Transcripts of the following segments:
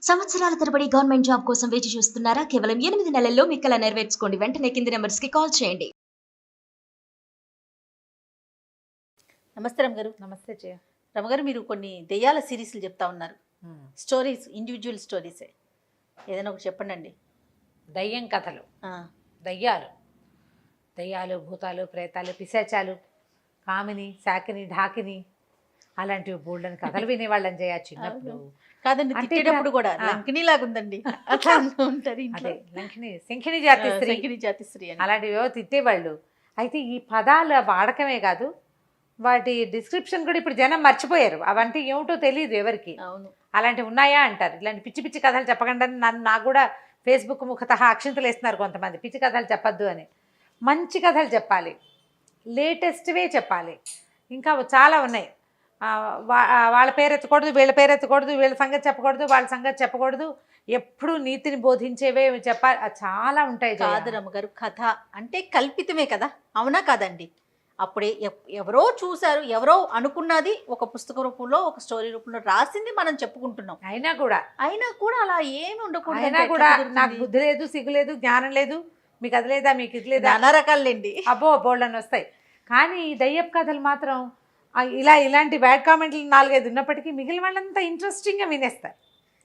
సంవత్సరాల తరబడి government job కోసం వేచి చూస్తున్నారా? కేవలం 8 నెలల్లో మీ కల నెరవేర్చుకోండి. వెంటనే కింది నంబర్స్‌కి కాల్ చేయండి. నమస్తే రమగారు. నమస్తే జయ. రమగారు, మీరు కొన్ని దెయ్యాల సిరీస్లు చెప్తా ఉన్నారు. స్టోరీస్, ఇండివిజువల్ స్టోరీసే ఏదైనా ఒకటి చెప్పండి. దయ్యం కథలు, దయ్యాలు, భూతాలు, ప్రేతాలు, పిశాచాలు, కామిని, శాకిని, ఢాకిని అలాంటివి బోల్డని కథలు వినేవాళ్ళని జయ చిన్నప్పుడు. కాదండి, తిట్టేటప్పుడు కూడా లంకిని లాగుందండి అట్లా ఉంటారు ఇంట్లో. లంకిని, శంఖిని జాతి స్త్రీ, శంఖిని జాతి స్త్రీ అలాంటివి తిట్టేవాళ్ళు. అయితే ఈ పదాల వాడకమే కాదు, వాటి డిస్క్రిప్షన్ కూడా ఇప్పుడు జనం మర్చిపోయారు. అవంటే ఏమిటో తెలియదు ఎవరికి. అవును, అలాంటివి ఉన్నాయా అంటారు. ఇలాంటి పిచ్చి పిచ్చి కథలు చెప్పకుండా నాకు కూడా ఫేస్బుక్ ముఖతః అక్షింతలు వేస్తున్నారు కొంతమంది, పిచ్చి కథలు చెప్పద్దు అని. మంచి కథలు చెప్పాలి, లేటెస్ట్వే చెప్పాలి. ఇంకా చాలా ఉన్నాయి. వాళ్ళ పేరు ఎత్తకూడదు, వీళ్ళ పేరు ఎత్తకూడదు, వీళ్ళ సంగతి చెప్పకూడదు, వాళ్ళ సంగతి చెప్పకూడదు, ఎప్పుడు నీతిని బోధించేవే చెప్పాలి. చాలా ఉంటాయి. కాదు రమ్మగారు, కథ అంటే కల్పితమే కదా, అవునా కాదండి? అప్పుడే ఎవరో చూశారు, ఎవరో అనుకున్నది ఒక పుస్తక రూపంలో, ఒక స్టోరీ రూపంలో రాసింది మనం చెప్పుకుంటున్నాం. అయినా కూడా అలా ఏమి ఉండకూడదు. అయినా కూడా నాకు బుద్ధి లేదు, సిగ్గు లేదు, జ్ఞానం లేదు, మీకు అది లేదా, మీకు ఇది లేదా, నానా రకాలండి. అబ్బో బోల్డని వస్తాయి. కానీ ఈ దయ్యపు కథలు మాత్రం ఇలాంటి బ్యాడ్ కామెంట్లు 4-5 ఉన్నప్పటికీ మిగిలిన వాళ్ళంతా ఇంట్రెస్టింగ్గా వినేస్తారు.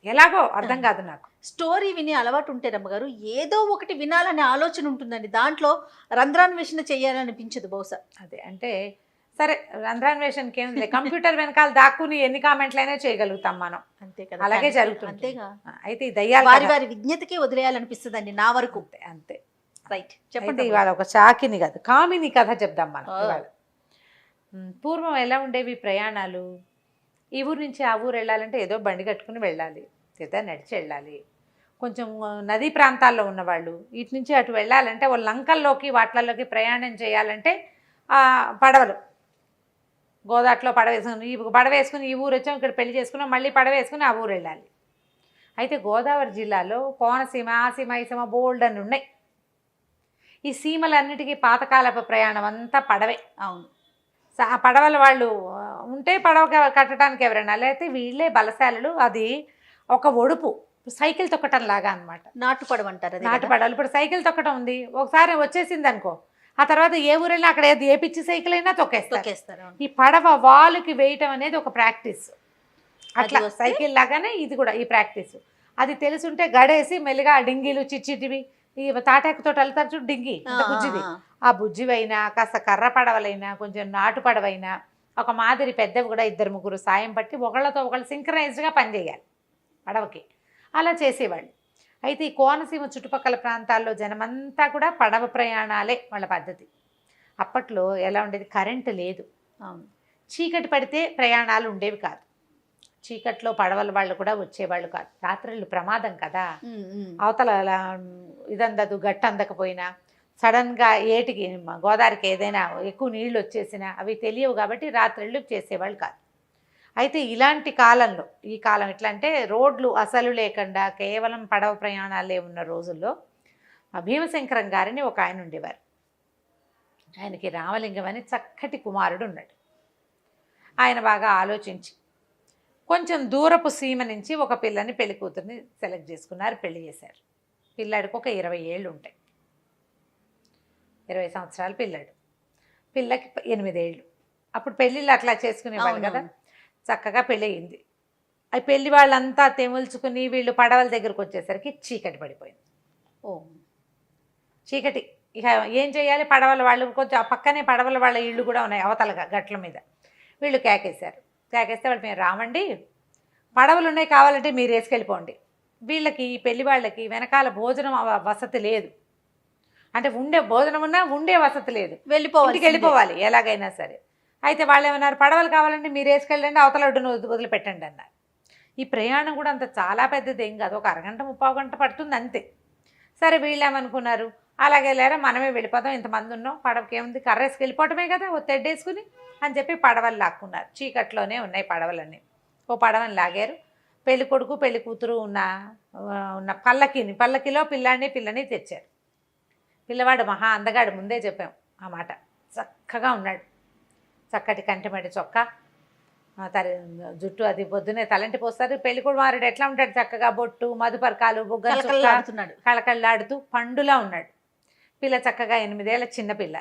ఎలాగో అర్థం కాదు నాకు. స్టోరీ వినే అలవాటు ఉంటే రమ్మగారు, ఏదో ఒకటి వినాలనే ఆలోచన ఉంటుందండి. దాంట్లో రంధ్రాన్వేషణ చేయాలనిపించదు బహుశా. అదే అంటే సరే, రంధ్రాన్వేషణకి ఏం లేదు, కంప్యూటర్ వెనకాల దాక్కుని ఎన్ని కామెంట్లైనా చేయగలుగుతాం మనం. అంతే కదా, అలాగే జరుగుతుంది. అంతేగా. అయితే ఈ దయ్యాలు వారి విజ్ఞతకే వదిలేయాలనిపిస్తుందండి నా వరకు. అంతే. రైట్, చెప్పండి. ఇవాళ ఒక చాకిని కాదు, కామిని కథ చెప్దాం మనం ఇవాళ. పూర్వం ఎలా ఉండేవి ప్రయాణాలు? ఈ ఊరు నుంచి ఆ ఊరు వెళ్ళాలంటే ఏదో బండి కట్టుకుని వెళ్ళాలి, లేదా నడిచి వెళ్ళాలి. కొంచెం నదీ ప్రాంతాల్లో ఉన్నవాళ్ళు ఇటు నుంచి అటు వెళ్ళాలంటే వాళ్ళ లంకల్లోకి వాట్లలోకి ప్రయాణం చేయాలంటే పడవలు, గోదాట్లో పడవేసుకుని ఈ ఊరు వచ్చాం, ఇక్కడ పెళ్లి చేసుకున్నాం, మళ్ళీ పడవేసుకుని ఆ ఊరు వెళ్ళాలి. అయితే గోదావరి జిల్లాలో కోనసీమ, ఆ సీమ, ఈ సీమ బోల్డ్ అని ఉన్నాయి. ఈ సీమలన్నిటికీ పాతకాలపు ప్రయాణం అంతా పడవే. అవును, ఆ పడవల వాళ్ళు ఉంటే పడవ కట్టడానికి ఎవరైనా, లేకపోతే వీళ్ళే బలశాలలు. అది ఒక ఒడుపు, సైకిల్ తొక్కటం లాగా అనమాట. నాటు పడవ అంటారు. నాటు పడవలు. ఇప్పుడు సైకిల్ తొక్కటం ఉంది, ఒకసారి వచ్చేసింది అనుకో, ఆ తర్వాత ఏ ఊరైనా అక్కడ ఏ పిచ్చి సైకిల్ అయినా తొక్కేస్తారు. ఈ పడవ వాలుకి వేయటం అనేది ఒక ప్రాక్టీస్. అట్లా సైకిల్ లాగానే ఇది కూడా ఈ ప్రాక్టీస్. అది తెలుసుంటే గడేసి మెల్లిగా ఆ డింగీలు చిచ్చిటివి, ఈ తాటాకుతో వెళ్తారు చూడు డింగి, బుజ్జిది, ఆ బుజ్జివైనా కాస్త కర్ర పడవలైనా కొంచెం నాటు పడవైనా ఒక మాదిరి పెద్దవి కూడా 2-3 సాయం పట్టి ఒకళ్ళతో ఒకళ్ళు సింక్రనైజ్డ్గా పనిచేయాలి పడవకి. అలా చేసేవాళ్ళు. అయితే ఈ కోనసీమ చుట్టుపక్కల ప్రాంతాల్లో జనమంతా కూడా పడవ ప్రయాణాలే వాళ్ళ పద్ధతి. అప్పట్లో ఎలా ఉండేది, కరెంటు లేదు, చీకటి పడితే ప్రయాణాలు ఉండేవి కాదు, చీకట్లో పడవల వాళ్ళు కూడా వచ్చేవాళ్ళు కాదు. రాత్రులు ప్రమాదం కదా, అవతల ఇదందదు, గట్టు అందకపోయినా సడన్గా ఏటికి గోదావరికి ఏదైనా ఎక్కువ నీళ్ళు వచ్చేసినా అవి తెలియవు కాబట్టి రాత్రిళ్ళు చేసేవాళ్ళు కాదు. అయితే ఇలాంటి కాలంలో, ఈ కాలం ఎట్లా అంటే రోడ్లు అసలు లేకుండా కేవలం పడవ ప్రయాణాలే ఉన్న రోజుల్లో భీమశంకరం గారిని ఒక ఆయన ఉండేవారు. ఆయనకి రామలింగం అని చక్కటి కుమారుడు ఉన్నాడు. ఆయన బాగా ఆలోచించి కొంచెం దూరపు సీమ నుంచి ఒక పిల్లని, పెళ్లి కూతుర్ని సెలెక్ట్ చేసుకున్నారు, పెళ్లి చేశారు. పిల్లాడికి ఒక 20 ఏళ్ళు ఉంటాయి, 20 సంవత్సరాలు పిల్లాడు, పిల్లకి 8 ఏళ్ళు. అప్పుడు పెళ్ళిళ్ళు అట్లా చేసుకునేవాళ్ళు కదా. చక్కగా పెళ్ళి అయింది. ఆ పెళ్లి వాళ్ళంతా తెముల్చుకుని వీళ్ళు పడవల దగ్గరకు వచ్చేసరికి చీకటి పడిపోయింది. చీకటి. ఇక ఏం చేయాలి, పడవల వాళ్ళు కొంచెం ఆ పక్కనే పడవల వాళ్ళ ఇళ్ళు కూడా ఉన్నాయి అవతలగా గట్ల మీద. వీళ్ళు కేకేశారు. కేకేస్తే వాళ్ళు, మేము రామండి, పడవలు ఉన్నాయి, కావాలంటే మీరు వేసుకెళ్ళిపోండి. వీళ్ళకి పెళ్లి వాళ్ళకి వెనకాల భోజనం వసతి లేదు, అంటే ఉండే భోజనం ఉన్నా ఉండే వసతి లేదు, వెళ్ళిపోవాలి ఎలాగైనా సరే. అయితే వాళ్ళు ఏమన్నారు, పడవలు కావాలంటే మీరు వేసుకెళ్ళండి, అవతల ఒడ్డును వదిలిపెట్టండి అన్నారు. ఈ ప్రయాణం కూడా అంత చాలా పెద్దది ఏం కాదు, ఒక అరగంట 30 గంట పడుతుంది అంతే. సరే వీళ్ళు ఏమనుకున్నారు, అలాగే లేరా మనమే వెళ్ళిపోదాం, ఇంతమంది ఉన్నాం, పడవకి ఏముంది, కర్రేసుకు వెళ్ళిపోవటమే కదా, ఓ తెడ్డేసుకుని అని చెప్పి పడవలు లాక్కున్నారు. చీకట్లోనే ఉన్నాయి పడవలన్నీ. ఓ పడవని లాగారు. పెళ్లి కొడుకు పెళ్లి కూతురు ఉన్న పల్లకిలో పిల్లని తెచ్చారు. పిల్లవాడు మహా అందగాడు, ముందే చెప్పాం ఆ మాట. చక్కగా ఉన్నాడు, చక్కటి కంటిమడి చొక్కా, జుట్టు అది పొద్దునే తలంటి పోస్తారు. పెళ్లి కుమారుడు ఎట్లా ఉంటాడు, చక్కగా బొట్టు, మధుపర్కాలు, బుగ్గలు కళకళలాడుతూ పండులా ఉన్నాడు. పిల్ల చక్కగా 8 ఏళ్ల చిన్న పిల్ల.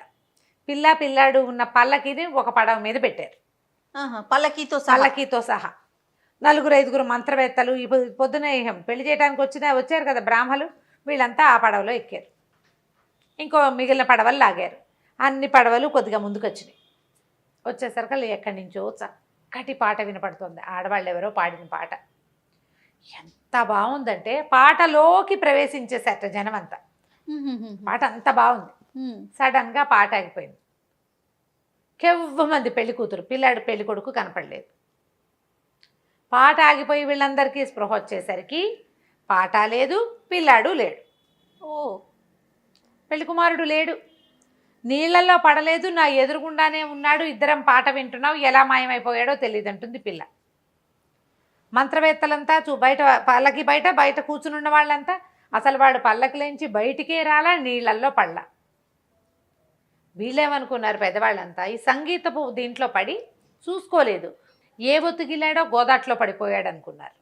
పిల్లాడు ఉన్న పల్లకిని ఒక పడవ మీద పెట్టారు, పల్లకీతో సహా. 4-5 మంత్రవేత్తలు ఈ పొద్దునే పెళ్లి చేయడానికి వచ్చారు కదా బ్రాహ్మలు, వీళ్ళంతా ఆ పడవలో ఎక్కారు. ఇంకో మిగిలిన పడవలు లాగారు. అన్ని పడవలు కొద్దిగా ముందుకు వచ్చినాయి. వచ్చేసరికి ఎక్కడి నుంచో చక్కటి పాట వినపడుతుంది. ఆడవాళ్ళు ఎవరో పాడిన పాట. ఎంత బాగుందంటే పాటలోకి ప్రవేశించేసేట జనం అంతా. పాట అంత బాగుంది. సడన్గా పాట ఆగిపోయింది. మంది పెళ్లి కూతురు, పెళ్లి కొడుకు కనపడలేదు. పాట ఆగిపోయి వీళ్ళందరికీ స్పృహ వచ్చేసరికి పాట లేదు, పిల్లాడు లేడు. పెళ్లి కుమారుడు లేడు, నీళ్ళల్లో పడలేదు, నా ఎదురుగుండానే ఉన్నాడు, ఇద్దరం పాట వింటున్నావు, ఎలా మాయమైపోయాడో తెలియదు అంటుంది పిల్ల. మంత్రవేత్తలంతా పల్లకి బయట కూర్చునున్న వాళ్ళంతా అసలు వాడు పల్లకిలోంచి బయటికే రాలా, నీళ్ళల్లో పడలా. వీళ్ళేమనుకున్నారు పెద్దవాళ్ళంతా, ఈ సంగీతపు దీంట్లో పడి చూసుకోలేదు, ఏ ఒత్తుగిలాడో గోదాట్లో పడిపోయాడు అనుకున్నారు.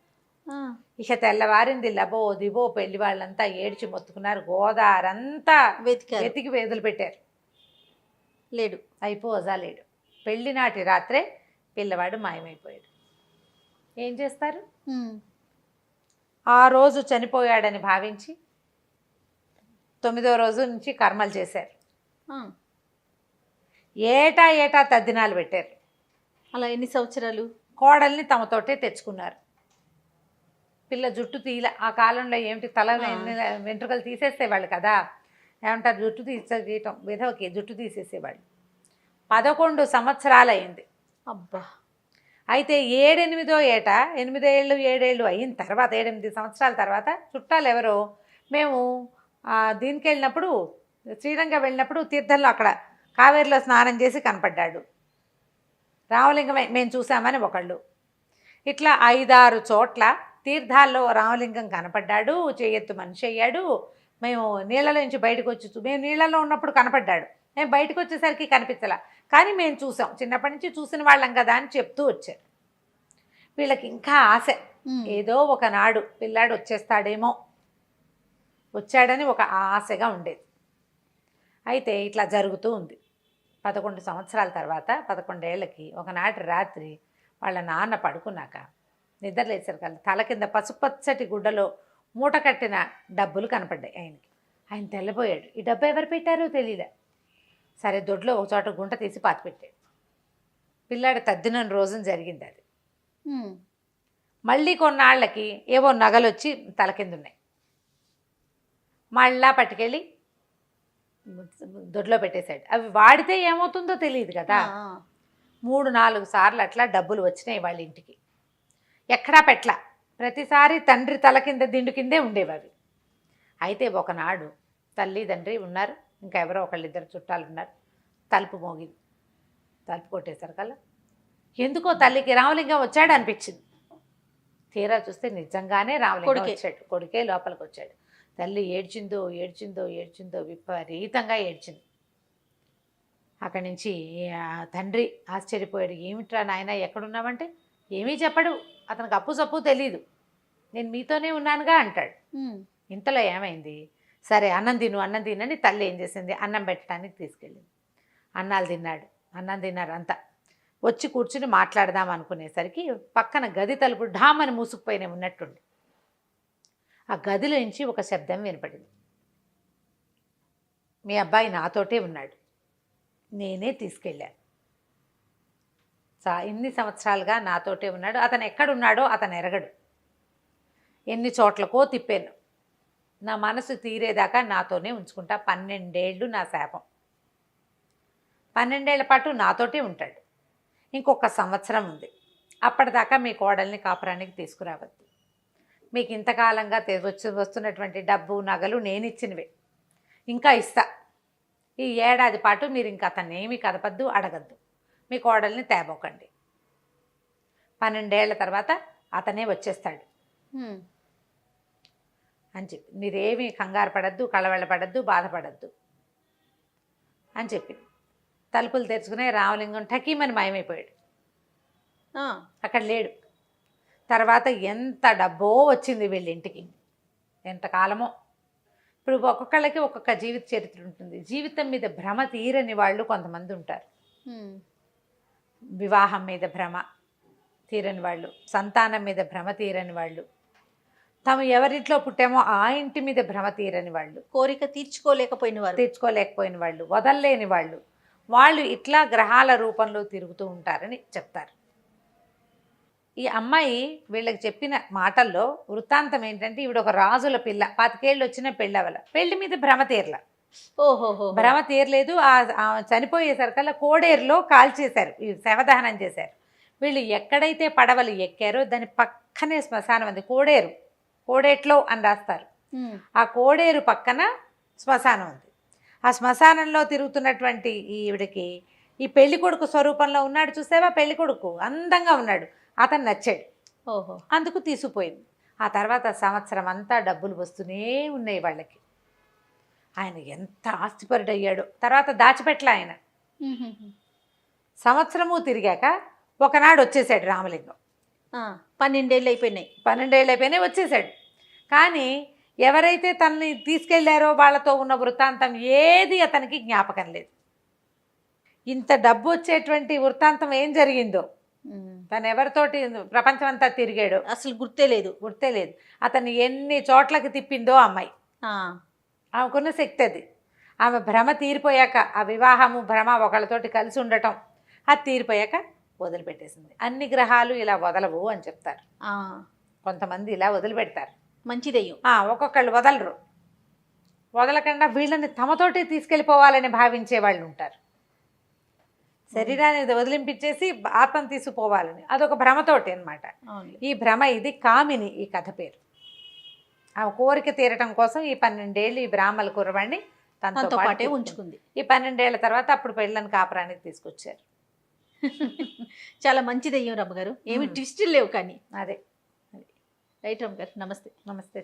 ఇక తెల్లవారింది, లబో దిబో పెళ్లి వాళ్ళంతా ఏడ్చి మొత్తుకున్నారు. గోదారంతా వెతికి వేదులు పెట్టారు, లేడు. లేడు. పెళ్లి నాటి రాత్రే పిల్లవాడు మాయమైపోయాడు. ఏం చేస్తారు? ఆ రోజు చనిపోయాడని భావించి 9వ రోజు నుంచి కర్మలు చేశారు. ఏటా తద్దినాలు పెట్టారు. అలా ఎన్ని సంవత్సరాలు? కోడల్ని తమతోటే తెచ్చుకున్నారు. పిల్ల జుట్టు తీల. ఆ కాలంలో ఏమిటి, తల వెంట్రుకలు తీసేసేవాళ్ళు కదా, ఏమంటారు, జుట్టు తీయటం, విధవకి జుట్టు తీసేసేవాళ్ళు. 11 సంవత్సరాలు అయింది. అబ్బా. అయితే 7-8వ ఏట, 8 ఏళ్ళు 7 ఏళ్ళు అయిన తర్వాత, 7-8 సంవత్సరాల తర్వాత చుట్టాలు ఎవరో, మేము దీనికి వెళ్ళినప్పుడు, శ్రీరంగం వెళ్ళినప్పుడు తీర్థంలో అక్కడ కావేరిలో స్నానం చేసి కనపడ్డాడు, రామలింగం మేము చూసామని ఒకళ్ళు. ఇట్లా 5-6 చోట్ల తీర్థాల్లో రామలింగం కనపడ్డాడు, చేయెత్తు మనిషి అయ్యాడు. మేము నీళ్ళలో నుంచి బయటకు వచ్చి, మేము నీళ్ళలో ఉన్నప్పుడు కనపడ్డాడు, మేము బయటకు వచ్చేసరికి కనిపించలా, కానీ మేము చూసాం, చిన్నప్పటి నుంచి చూసిన వాళ్ళం కదా అని చెప్తూ వచ్చారు. వీళ్ళకి ఇంకా ఆశ, ఏదో ఒకనాడు పిల్లాడు వచ్చేస్తాడేమో, వచ్చాడని ఒక ఆశగా ఉండేది. అయితే ఇట్లా జరుగుతూ ఉంది. 11 సంవత్సరాల తర్వాత 11 ఏళ్ళకి ఒకనాటి రాత్రి వాళ్ళ నాన్న పడుకున్నాక నిద్రలేసారు కదా, తల కింద పసుపచ్చటి గుడ్డలో మూట కట్టిన డబ్బులు కనపడ్డాయి ఆయనకి. ఆయన తెల్లబోయాడు, ఈ డబ్బు ఎవరు పెట్టారో తెలియలే. సరే దొడ్లో ఒక చోట గుంట తీసి పాతిపెట్టాడు. పిల్లాడు తద్దిన రోజున జరిగింది అది. మళ్ళీ కొన్నాళ్ళకి ఏవో నగలు వచ్చి తల కింద ఉన్నాయి. మళ్ళా పట్టుకెళ్ళి దొడ్లో పెట్టేశాడు. అవి వాడితే ఏమవుతుందో తెలియదు కదా. 3-4 సార్లు అట్లా డబ్బులు వచ్చినాయి వాళ్ళ ఇంటికి. ఎక్కడా పెట్ల, ప్రతిసారి తండ్రి తల కింద దిండు కిందే ఉండేవి అవి. అయితే ఒకనాడు తల్లి తండ్రి ఉన్నారు, ఇంకా ఎవరో ఒకళ్ళిద్దరు చుట్టాలు ఉన్నారు. తలుపు మోగింది. తలుపు కొట్టేశారు కల్లా ఎందుకో తల్లికి రామలింగం వచ్చాడు అనిపించింది. తీరా చూస్తే నిజంగానే రామలింగం వచ్చాడు, కొడుకే లోపలికి వచ్చాడు. తల్లి ఏడ్చిందో విపరీతంగా ఏడ్చింది. అక్కడి నుంచి తండ్రి ఆశ్చర్యపోయాడు, ఏమిట్రా నాయన ఎక్కడున్నావంటే, ఏమీ చెప్పడు, అతనికి అప్పు సప్పు తెలీదు, నేను మీతోనే ఉన్నానుగా అంటాడు. ఇంతలో ఏమైంది, సరే అన్నం తినని తల్లి ఏం చేసింది, అన్నం పెట్టడానికి తీసుకెళ్ళింది. అన్నం తిన్నారు అంతా. వచ్చి కూర్చుని మాట్లాడదాం అనుకునేసరికి పక్కన గది తలుపు ఢామని మూసుకుపోయిన ఉన్నట్టుండి ఆ గదిలో నుంచి ఒక శబ్దం వినపడింది. మీ అబ్బాయి నాతోటే ఉన్నాడు, నేనే తీసుకెళ్ళాను. ఇన్ని సంవత్సరాలుగా నాతోటే ఉన్నాడు, అతను ఎక్కడున్నాడో అతను ఎరగడు, ఎన్ని చోట్లకో తిప్పాను, నా మనసు తీరేదాకా నాతోనే ఉంచుకుంటా. 12 ఏళ్ళు నా శాపం, 12 ఏళ్ల పాటు నాతోటే ఉంటాడు. ఇంకొక సంవత్సరం ఉంది, అప్పటిదాకా మీ కోడల్ని కాపురానికి తీసుకురావద్దు. మీకు ఇంతకాలంగా వస్తున్నటువంటి డబ్బు నగలు నేను ఇచ్చినవే, ఇంకా ఇస్తా. ఈ ఏడాది పాటు మీరు ఇంకా అతన్ని ఏమీ కదపద్దు, అడగద్దు, మీ కోడల్ని తేబోకండి. 12 ఏళ్ల తర్వాత అతనే వచ్చేస్తాడు అని చెప్పి, మీరేమీ కంగారు పడద్దు, కళవళ్ళపడద్దు, బాధపడద్దు అని చెప్పి తలుపులు తెరుచుకునే రామలింగం ఠకీమని మాయమైపోయాడు. అక్కడ లేడు. తర్వాత ఎంత డబ్బో వచ్చింది వీళ్ళింటికి, ఎంతకాలమో. ఇప్పుడు ఒక్కొక్కళ్ళకి ఒక్కొక్క జీవిత చరిత్ర ఉంటుంది. జీవితం మీద భ్రమ తీరని వాళ్ళు కొంతమంది ఉంటారు. వివాహం మీద భ్రమ తీరని వాళ్ళు, సంతానం మీద భ్రమ తీరని వాళ్ళు, తాము ఎవరింట్లో పుట్టామో ఆ ఇంటి మీద భ్రమ తీరని వాళ్ళు, కోరిక తీర్చుకోలేకపోయిన వాళ్ళు, వదల్లేని వాళ్ళు, వాళ్ళు ఇట్లా గ్రహాల రూపంలో తిరుగుతూ ఉంటారని చెప్తారు. ఈ అమ్మాయి వీళ్ళకి చెప్పిన మాటల్లో వృత్తాంతం ఏంటంటే, ఈవిడ ఒక రాజుల పిల్ల, 25 ఏళ్ళు వచ్చిన పెళ్ళవల, పెళ్లి మీద భ్రమ తీరల. భ్రమ తీరలేదు. ఆ చనిపోయేసరికల్లా కోడేరులో కాల్చేశారు, శవదహనం చేశారు. వీళ్ళు ఎక్కడైతే పడవలు ఎక్కారో దాని పక్కనే శ్మశానం ఉంది. కోడేట్లో అని రాస్తారు. ఆ కోడేరు పక్కన శ్మశానం ఉంది. ఆ శ్మశానంలో తిరుగుతున్నటువంటి ఈవిడికి ఈ పెళ్లి కొడుకు స్వరూపంలో ఉన్నాడు, చూసావా? పెళ్లి కొడుకు అందంగా ఉన్నాడు, అతను నచ్చాడు. అందుకు తీసుకుపోయింది. ఆ తర్వాత సంవత్సరం అంతా డబ్బులు వస్తూనే ఉన్నాయి వాళ్ళకి. ఆయన ఎంత ఆస్తిపరుడయ్యాడో. తర్వాత దాచిపెట్టలే ఆయన. సంవత్సరము తిరిగాక ఒకనాడు వచ్చేసాడు రామలింగం. 12 ఏళ్ళు అయిపోయినాయి వచ్చేసాడు. కానీ ఎవరైతే తనని తీసుకెళ్లారో వాళ్ళతో ఉన్న వృత్తాంతం ఏది అతనికి జ్ఞాపకం లేదు. ఇంత డబ్బు వచ్చేటువంటి వృత్తాంతం ఏం జరిగిందో, తను ఎవరితోటి ప్రపంచం అంతా తిరిగాడో అసలు గుర్తే లేదు. అతన్ని ఎన్ని చోట్లకి తిప్పిందో అమ్మాయి. ఆమెకున్న శక్తి అది. ఆమె భ్రమ తీరిపోయాక, ఆ వివాహము భ్రమ ఒకళ్ళతోటి కలిసి ఉండటం అది తీరిపోయాక వదిలిపెట్టేసింది. అన్ని గ్రహాలు ఇలా వదలవు అని చెప్తారు. కొంతమంది ఇలా వదిలిపెడతారు, మంచిదయ్యం. ఒక్కొక్కళ్ళు వదలరు. వదలకుండా వీళ్ళని తమతోటి తీసుకెళ్ళిపోవాలని భావించే వాళ్ళు ఉంటారు. శరీరాన్ని వదిలింపించేసి ఆత్మను తీసుకుపోవాలని, అదొక భ్రమతోటి అనమాట. ఈ భ్రమ, ఇది కామిని ఈ కథ పేరు. ఆ కోరిక తీరటం కోసం ఈ 12 ఏళ్ళు ఈ బ్రాహ్మణ కుర్రవాడిని తనతో పాటే ఉంచుకుంది. ఈ 12 ఏళ్ల తర్వాత అప్పుడు పెళ్ళని కాపురానికి తీసుకొచ్చారు. చాలా మంచిదయ్యం రమ్మగారు. ఏమి ట్విస్టులు లేవు కానీ. అదే రైట్ రమ్మగారు. నమస్తే. నమస్తే.